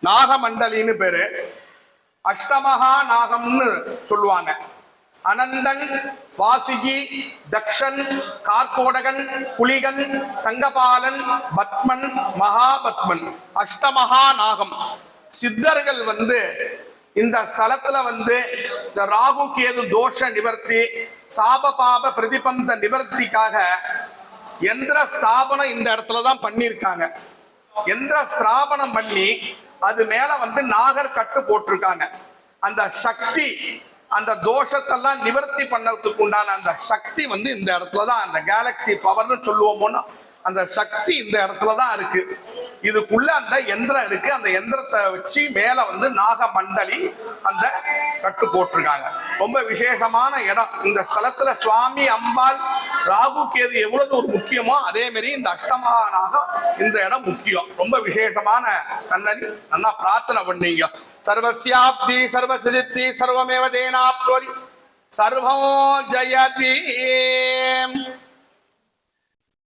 நாகமண்டலின்னு பேரு. அஷ்டமகா நாகம்னு சொல்லுவாங்க. அனந்தன், வாசுகி, தக்ஷன், கார்கோடகன், புலிகன், சங்கபாலன், பத்மன், மகாபத்மன், அஷ்டமகா நாகம். சித்தர்கள் இந்த ஸ்தலத்துல இந்த ராகு கேது தோஷ நிவர்த்தி, சாப பாப பிரதிபந்த நிவர்த்திக்காக எந்திர ஸ்தாபனம் இந்த இடத்துலதான் பண்ணிருக்காங்க. எந்திர ஸ்தாபனம் பண்ணி அது மேல நாகர் கட்டு போட்டிருக்காங்க. அந்த சக்தி, அந்த தோஷத்தெல்லாம் நிவர்த்தி பண்ணதுக்கு உண்டான அந்த சக்தி இந்த இடத்துலதான், அந்த கேலக்சி பவர்னு சொல்லுவோமோன்னு அந்த சக்தி இந்த இடத்துலதான் இருக்கு. இதுக்குள்ள அந்த எந்திரம் இருக்கு. அந்த எந்திரத்தை வச்சு மேல நாகமண்டலி அந்த கட்டு போட்டிருக்காங்க. ரொம்ப விசேஷமான இடம். இந்த ஸ்தலத்துல சுவாமி, அம்பாள், ராகு கேது எவ்வளவு ஒரு முக்கியமோ அதே மாதிரி இந்த அஷ்டமகா நாகம் இந்த இடம் முக்கியம். ரொம்ப விசேஷமான சன்னதி. நல்லா பிரார்த்தனை பண்ணீங்க. சர்வஸ்யாப்தி சர்வசித்தி சர்வமேவ தேனாப்தி சர்வோ ஜயதி.